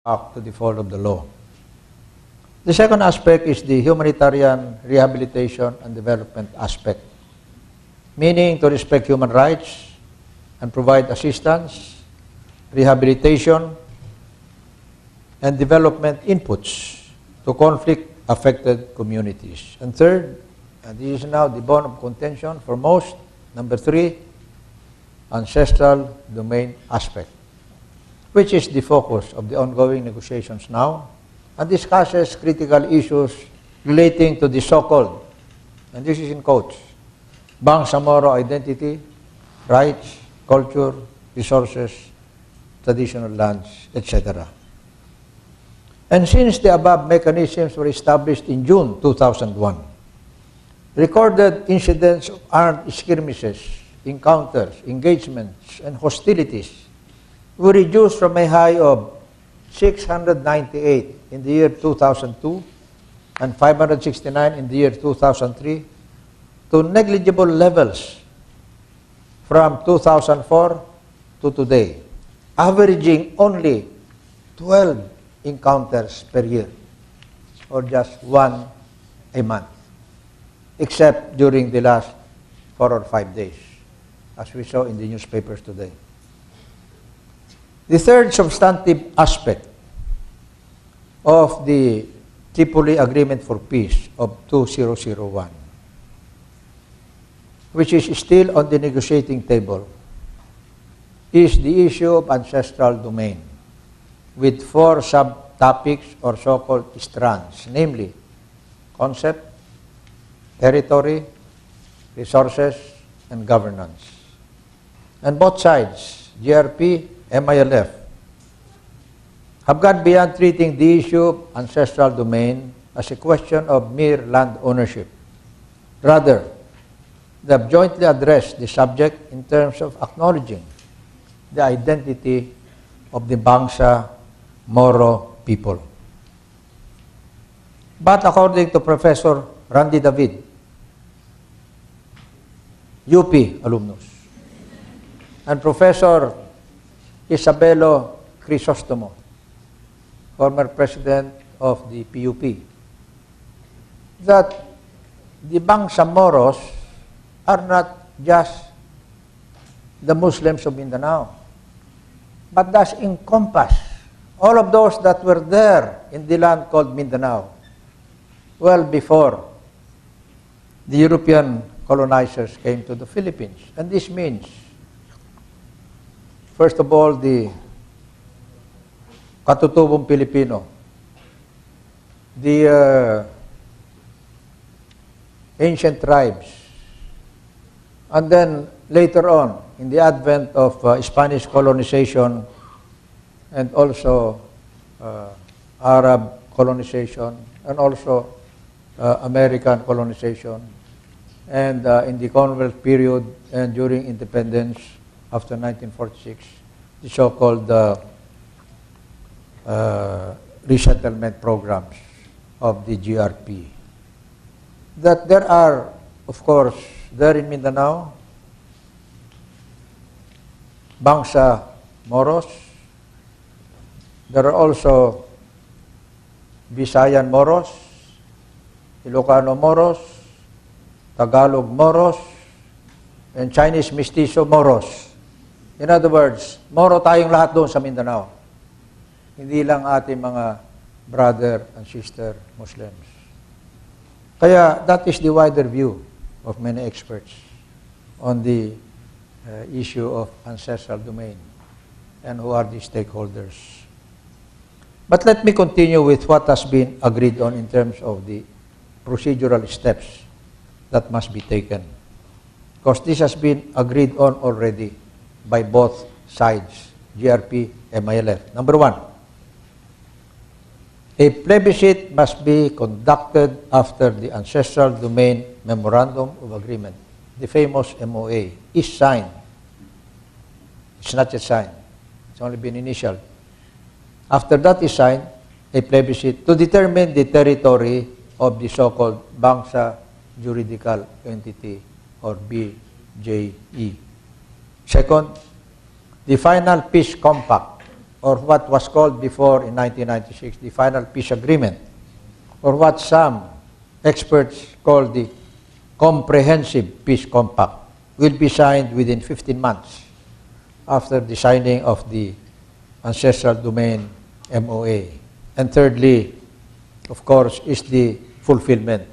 back to the fold of the law. The second aspect is the humanitarian rehabilitation and development aspect, meaning to respect human rights and provide assistance, rehabilitation, and development inputs to conflict-affected communities. And third, and this is now the bone of contention for most, number 3, ancestral domain aspect, which is the focus of the ongoing negotiations now, and discusses critical issues relating to the so-called, and this is in quotes, Bangsamoro identity, rights, culture, resources, traditional lands, etc. And since the above mechanisms were established in June 2001, recorded incidents of armed skirmishes, encounters, engagements, and hostilities were reduced from a high of 698 in the year 2002 and 569 in the year 2003 to negligible levels from 2004 to today, averaging only 12 encounters per year, or just 1 a month, except during the last 4 or 5 days, as we saw in the newspapers today. The third substantive aspect of the Tripoli Agreement for Peace of 2001, which is still on the negotiating table, is the issue of ancestral domain, with 4 subtopics or so-called strands, namely concept, territory, resources, and governance. And both sides, GRP, MILF, have gone beyond treating the issue of ancestral domain as a question of mere land ownership. Rather, they have jointly addressed the subject in terms of acknowledging the identity of the Bangsa Moro people. But according to Professor Randy David, UP alumnus, and Professor Isabelo Crisostomo, former president of the PUP, that the Bangsamoros are not just the Muslims of Mindanao, but does encompass all of those that were there in the land called Mindanao well before the European colonizers came to the Philippines. And this means, first of all, the katutubong Pilipino, the ancient tribes, and then later on, in the advent of Spanish colonization and also Arab colonization and also American colonization, and in the Commonwealth period and during independence after 1946, the so-called resettlement programs of the GRP. That there are, of course, there in Mindanao, Bangsa Moros. There are also Visayan Moros, Ilocano Moros, Tagalog Moros, and Chinese Mestizo Moros. In other words, Moro tayong lahat doon sa Mindanao. Hindi lang ating mga brother and sister Muslims. Kaya that is the wider view of many experts on the issue of ancestral domain and who are the stakeholders. But let me continue with what has been agreed on in terms of the procedural steps that must be taken. Because this has been agreed on already by both sides, GRP and MILF. Number 1, a plebiscite must be conducted after the Ancestral Domain Memorandum of Agreement, the famous MOA, is signed. It's not yet signed. It's only been initialed. After that is signed, a plebiscite to determine the territory of the so-called Bangsa Juridical Entity, or BJE. Second, the final peace compact or what was called before in 1996 the Final Peace Agreement, or what some experts call the Comprehensive Peace Compact, will be signed within 15 months after the signing of the Ancestral Domain MOA. And thirdly, of course, is the fulfillment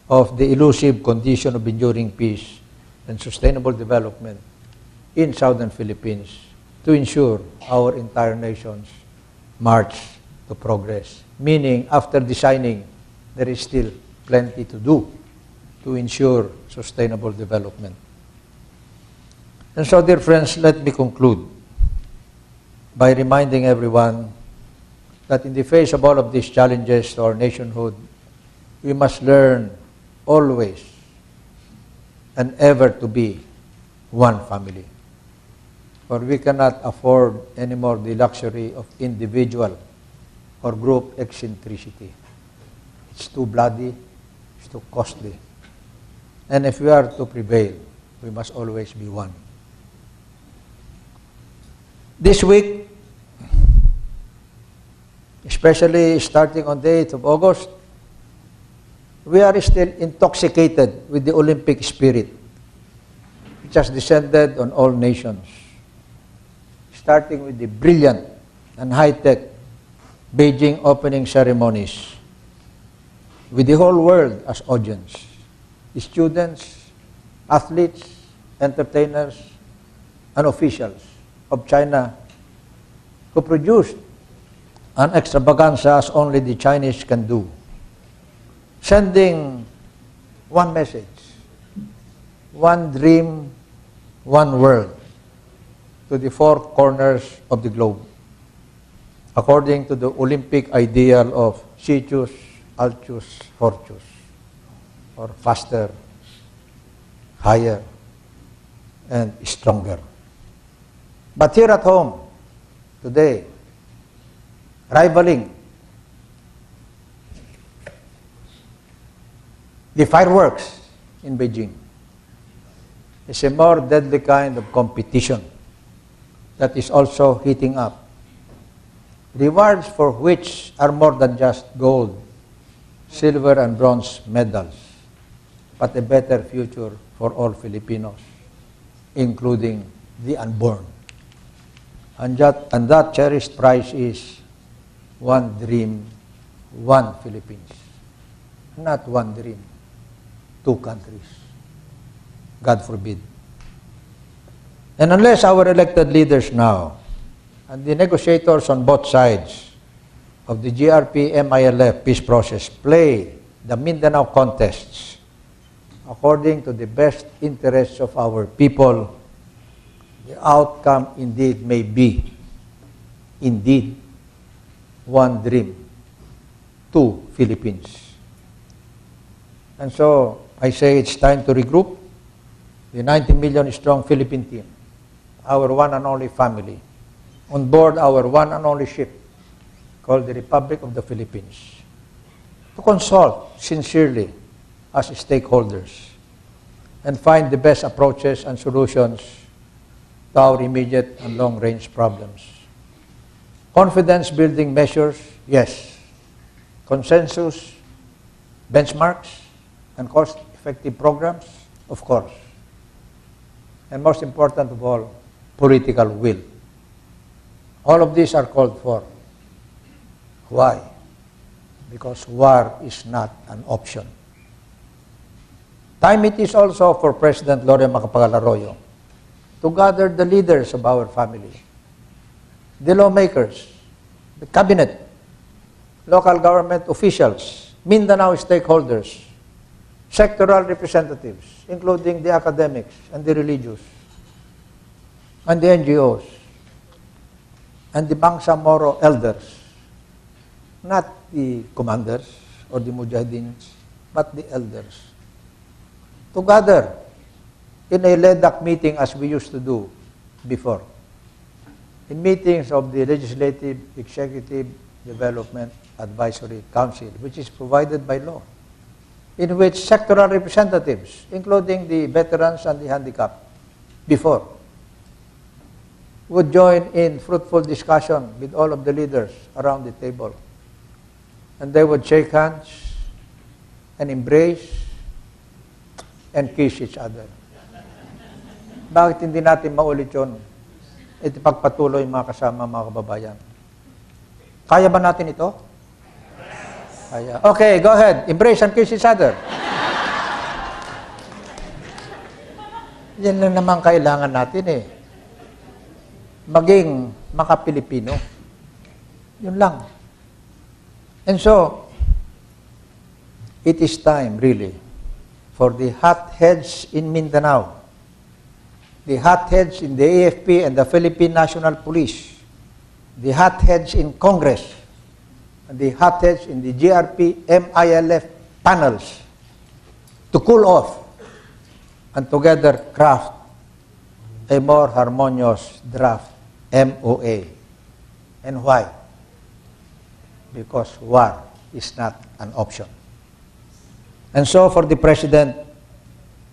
of the elusive condition of enduring peace and sustainable development in Southern Philippines to ensure our entire nation's march to progress. Meaning, after designing, there is still plenty to do to ensure sustainable development. And so, dear friends, let me conclude by reminding everyone that in the face of all of these challenges to our nationhood, we must learn always and ever to be one family. For we cannot afford anymore the luxury of individual or group eccentricity. It's too bloody, it's too costly. And if we are to prevail, we must always be one. This week, especially starting on the 8th of August, we are still intoxicated with the Olympic spirit, which has descended on all nations, starting with the brilliant and high-tech Beijing opening ceremonies, with the whole world as audience, the students, athletes, entertainers, and officials of China who produced an extravaganza as only the Chinese can do, sending one message, one dream, one world to the four corners of the globe, according to the Olympic ideal of Situs, Altus, Fortus, or faster, higher, and stronger. But here at home, today, rivaling the fireworks in Beijing is a more deadly kind of competition that is also heating up, rewards for which are more than just gold, silver, and bronze medals, but a better future for all Filipinos, including the unborn. And that cherished prize is one dream, one Philippines. Not one dream, two countries. God forbid. And unless our elected leaders now and the negotiators on both sides of the GRP-MILF peace process play the Mindanao contests according to the best interests of our people, the outcome indeed may be, indeed, one dream, two Philippines. And so, I say it's time to regroup the 90 million strong Philippine team, our one and only family, on board our one and only ship called the Republic of the Philippines, to consult sincerely as stakeholders and find the best approaches and solutions to our immediate and long-range problems. Confidence-building measures, yes. Consensus, benchmarks, and cost-effective programs, of course. And most important of all, political will. All of these are called for. Why? Because war is not an option. Time it is also for President Loren Macapagal Arroyo to gather the leaders of our family, the lawmakers, the cabinet, local government officials, Mindanao stakeholders, sectoral representatives, including the academics and the religious, and the NGOs, and the Bangsamoro elders, not the commanders or the mujahidins, but the elders, to gather in a LEDAC meeting as we used to do before, in meetings of the Legislative Executive Development Advisory Council, which is provided by law, in which sectoral representatives, including the veterans and the handicapped, before, would join in fruitful discussion with all of the leaders around the table. And they would shake hands and embrace and kiss each other. Bakit hindi natin maulit yun? At ipagpatuloy mga kasama, mga kababayan. Kaya ba natin ito? Kaya. Okay, go ahead. Embrace and kiss each other. Yan lang naman kailangan natin eh. Maging maka-Pilipino. Yun lang. And so, it is time really for the hotheads in Mindanao, the hotheads in the AFP and the Philippine National Police, the hotheads in Congress, and the hotheads in the GRP MILF panels to cool off and together craft a more harmonious draft MOA. And why? Because war is not an option. And so for the President,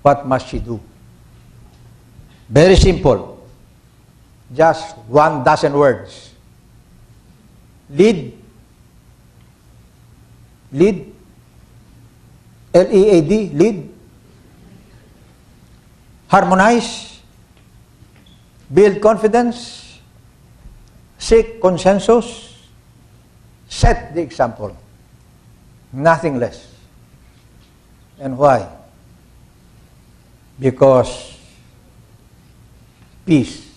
what must she do? Very simple. Just 12 words. Lead. Lead. L-E-A-D. Lead. Harmonize. Build confidence. Seek consensus. Set the example. Nothing less. And why? Because peace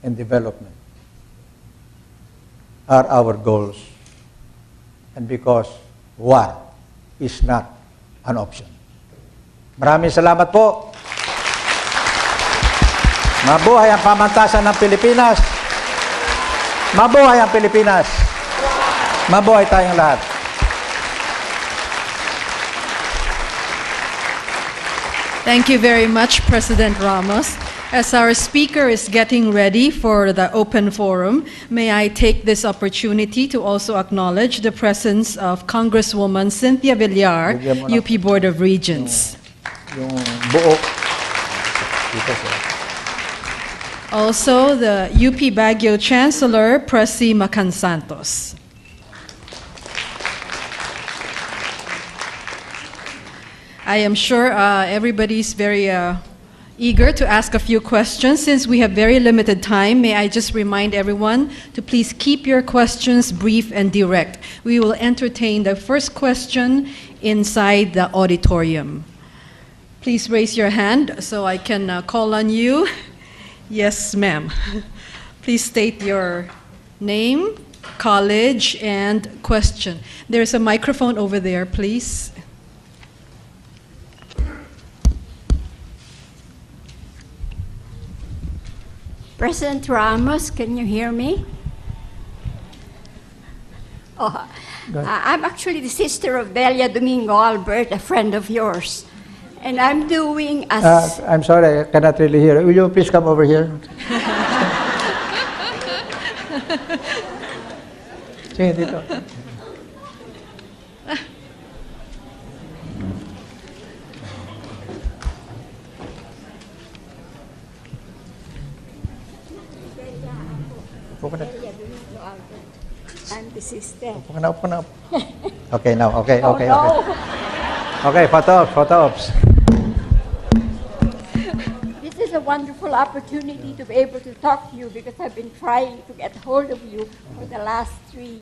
and development are our goals, and because war is not an option. Maraming salamat po. Mabuhay ang pamantasan ng Pilipinas. Mabuhay ang Pilipinas. Mabuhay tayong lahat. Thank you very much, President Ramos. As our speaker is getting ready for the open forum, may I take this opportunity to also acknowledge the presence of Congresswoman Cynthia Villar, UP Board of Regents. Yung buo. Also, the UP Baguio Chancellor, Presi Macansantos. I am sure everybody's very eager to ask a few questions. Since we have very limited time, may I just remind everyone to please keep your questions brief and direct. We will entertain the first question inside the auditorium. Please raise your hand so I can call on you. Yes, ma'am. Please state your name, college, and question. There's a microphone over there, please. President Ramos, can you hear me? Oh, I'm actually the sister of Delia Domingo Albert, a friend of yours. And I'm doing as... I'm sorry, I cannot really hear. Will you please come over here? Sige, dito. I'm the sister. Upo ka na. Okay, now. Okay. Oh, no. Okay, photo ops. This is a wonderful opportunity to be able to talk to you because I've been trying to get hold of you for the last 3